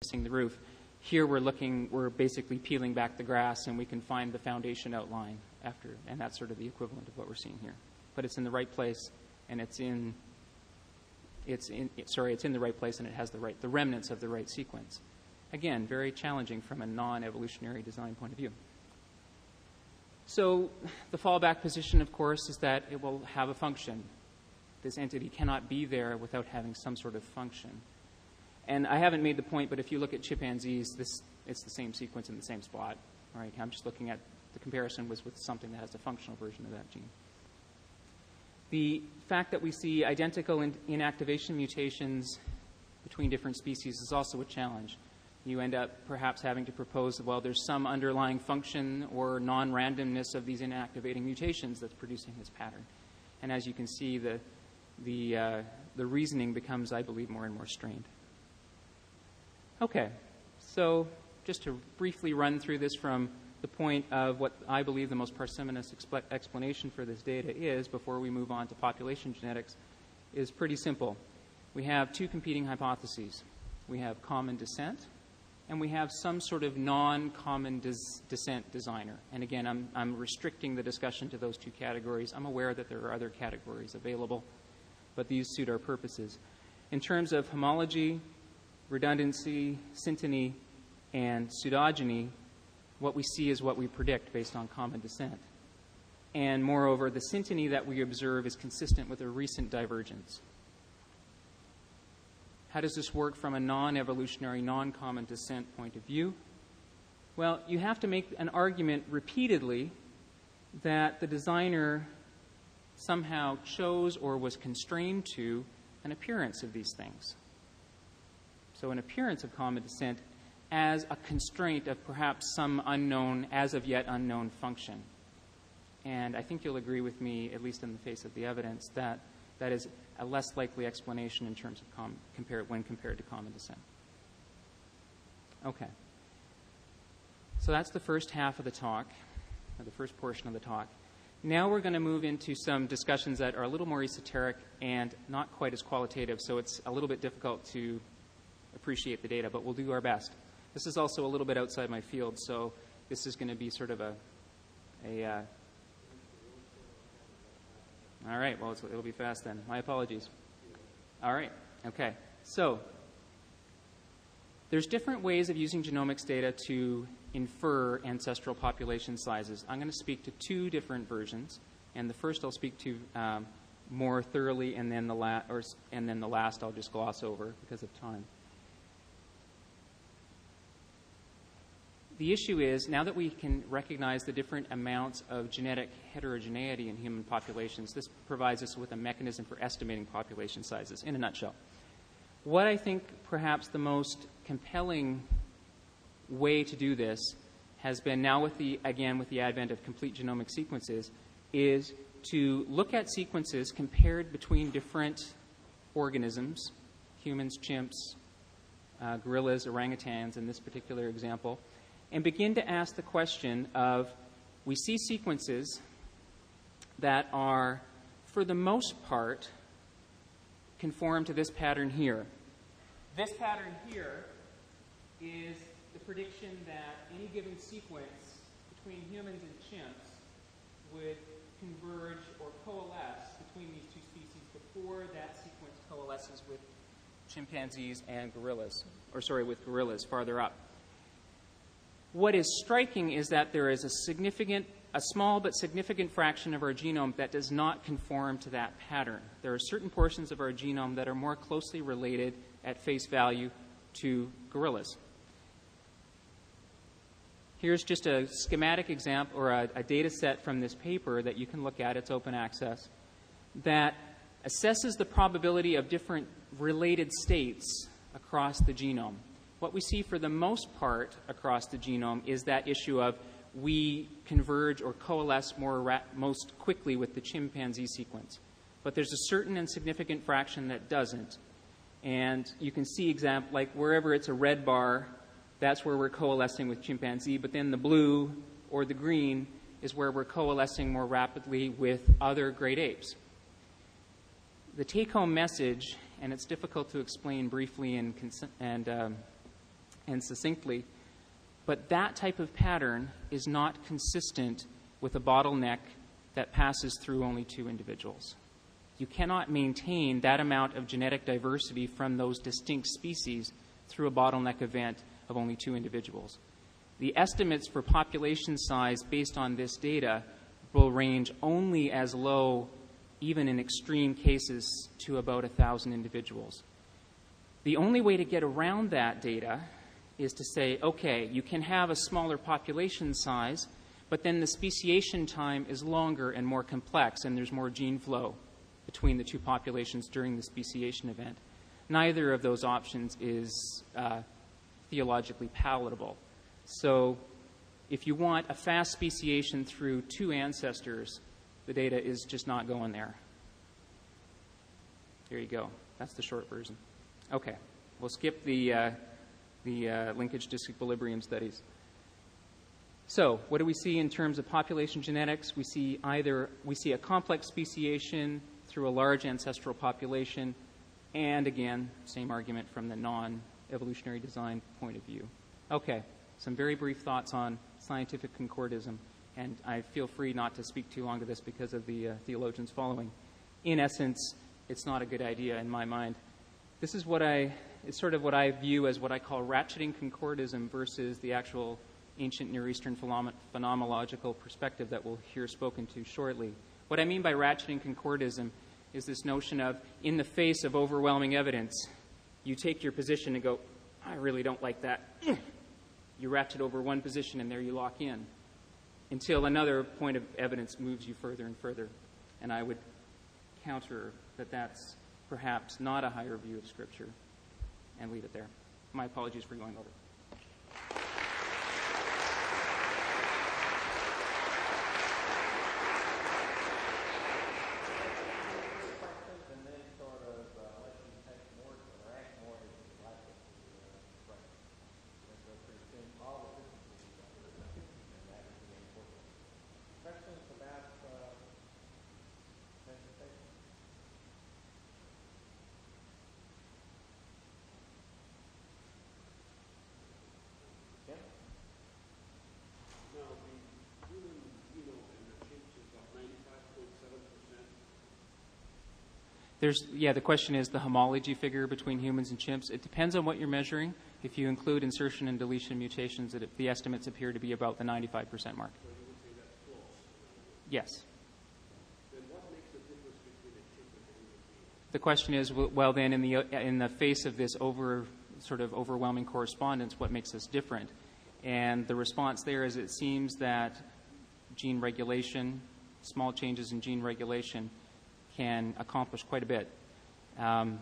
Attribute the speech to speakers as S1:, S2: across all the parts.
S1: the roof. Here we're basically peeling back the grass, and we can find the foundation outline after, and that's sort of the equivalent of what we're seeing here. But it's in the right place, and it's in the right place, and it has the remnants of the right sequence. Again, very challenging from a non-evolutionary design point of view. So the fallback position, of course, is that it will have a function. This entity cannot be there without having some sort of function. And I haven't made the point, but if you look at chimpanzees, it's the same sequence in the same spot. Right? I'm just looking at the comparison was with something that has a functional version of that gene. The fact that we see identical inactivation mutations between different species is also a challenge. You end up perhaps having to propose, well, there's some underlying function or non-randomness of these inactivating mutations that's producing this pattern. And as you can see, the reasoning becomes, I believe, more and more strained. Okay, so just to briefly run through this from the point of what I believe the most parsimonious explanation for this data is before we move on to population genetics is pretty simple. We have two competing hypotheses. We have common descent, and we have some sort of non-common descent designer. And again, I'm restricting the discussion to those two categories. I'm aware that there are other categories available, but these suit our purposes. In terms of homology, redundancy, synteny, and pseudogeny, what we see is what we predict based on common descent. And moreover, the synteny that we observe is consistent with a recent divergence. How does this work from a non-evolutionary, non-common descent point of view? Well, you have to make an argument repeatedly that the designer somehow chose or was constrained to an appearance of these things. So an appearance of common descent as a constraint of perhaps some unknown, as of yet unknown function. And I think you'll agree with me, at least in the face of the evidence, that that is a less likely explanation in terms of when compared to common descent. Okay. So that's the first half of the talk, or the first portion of the talk. Now we're going to move into some discussions that are a little more esoteric and not quite as qualitative, so it's a little bit difficult to appreciate the data, but we'll do our best. This is also a little bit outside my field, so this is going to be sort of all right, well, it'll be fast then. My apologies. All right, okay. So there's different ways of using genomics data to infer ancestral population sizes. I'm going to speak to two different versions, and the first I'll speak to more thoroughly, and then the last I'll just gloss over because of time. The issue is, now that we can recognize the different amounts of genetic heterogeneity in human populations, this provides us with a mechanism for estimating population sizes, in a nutshell. What I think perhaps the most compelling way to do this has been now with the advent of complete genomic sequences, is to look at sequences compared between different organisms, humans, chimps, gorillas, orangutans in this particular example, and begin to ask the question of, we see sequences that are, for the most part, conform to this pattern here. This pattern here is the prediction that any given sequence between humans and chimps would converge or coalesce between these two species before that sequence coalesces with chimpanzees and gorillas, with gorillas farther up. What is striking is that there is a small but significant fraction of our genome that does not conform to that pattern. There are certain portions of our genome that are more closely related at face value to gorillas. Here's just a schematic example, or a data set from this paper that you can look at. It's open access, that assesses the probability of different related states across the genome. What we see for the most part across the genome is that issue of we converge or coalesce most quickly with the chimpanzee sequence. But there's a certain and significant fraction that doesn't. And you can see like wherever it's a red bar, that's where we're coalescing with chimpanzee. But then the blue or the green is where we're coalescing more rapidly with other great apes. The take-home message, and it's difficult to explain briefly and and succinctly. But that type of pattern is not consistent with a bottleneck that passes through only 2 individuals. You cannot maintain that amount of genetic diversity from those distinct species through a bottleneck event of only 2 individuals. The estimates for population size based on this data will range only as low, even in extreme cases, to about 1,000 individuals. The only way to get around that data is to say, okay, you can have a smaller population size, but then the speciation time is longer and more complex, and there's more gene flow between the 2 populations during the speciation event. Neither of those options is theologically palatable. So if you want a fast speciation through 2 ancestors, the data is just not going there. There you go. That's the short version. Okay, we'll skip the linkage disequilibrium studies. So what do we see in terms of population genetics? We see a complex speciation through a large ancestral population, and again, same argument from the non-evolutionary design point of view. Okay, some very brief thoughts on scientific concordism, and I feel free not to speak too long to this because of the theologians following. In essence, it's not a good idea in my mind. This is it's sort of what I view as what I call ratcheting concordism versus the actual ancient Near Eastern phenomenological perspective that we'll hear spoken to shortly. What I mean by ratcheting concordism is this notion of, in the face of overwhelming evidence, you take your position and go, I really don't like that. You ratchet over one position and there you lock in until another point of evidence moves you further and further. And I would counter that that's perhaps not a higher view of Scripture and leave it there. My apologies for going over. The question is the homology figure between humans and chimps. It depends on what you're measuring. If you include insertion and deletion mutations, the estimates appear to be about the 95% mark.
S2: So you would say that's close?
S1: Yes.
S2: Then what makes the difference between a chimp and a human being?
S1: The question is, well, then in the face of this sort of overwhelming correspondence, what makes us different? And the response there is it seems that gene regulation, small changes in gene regulation, can accomplish quite a bit.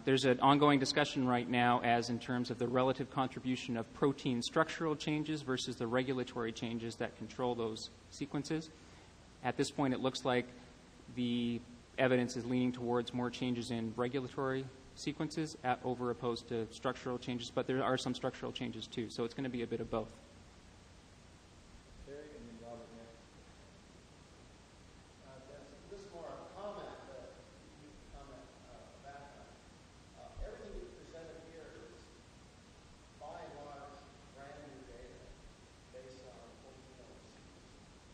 S1: There's an ongoing discussion right now as in terms of the relative contribution of protein structural changes versus the regulatory changes that control those sequences. At this point, it looks like the evidence is leaning towards more changes in regulatory sequences over opposed to structural changes, but there are some structural changes too, so it's going to be a bit of both.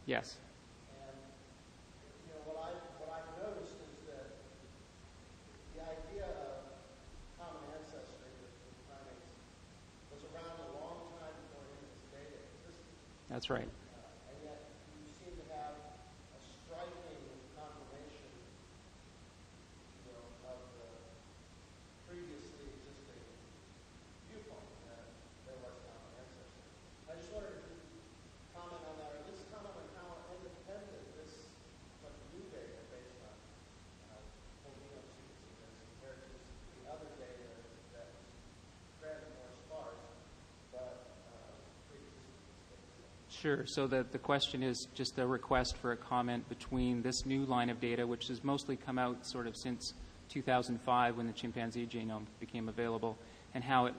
S1: Yes.
S3: And what I've noticed is that the idea of common ancestry with primates was around a long time before any of this data existed.
S1: That's right.
S3: And yet you seem to have a striking confirmation, of the previously existing viewpoint that there was common ancestry. I just wondered if you could comment on that, or just comment on how independent this much new data based on whole genome sequencing is compared to the other data that was granted more sparse, but pre-existing.
S1: Sure. So the question is just a request for a comment between this new line of data, which has mostly come out sort of since 2005 when the chimpanzee genome became available, and how it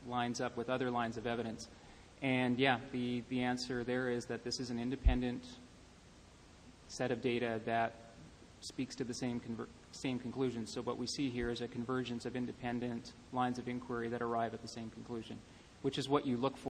S1: lines up with other lines of evidence. And yeah, the answer there is that this is an independent set of data that speaks to the same conclusion. So what we see here is a convergence of independent lines of inquiry that arrive at the same conclusion, which is what you look for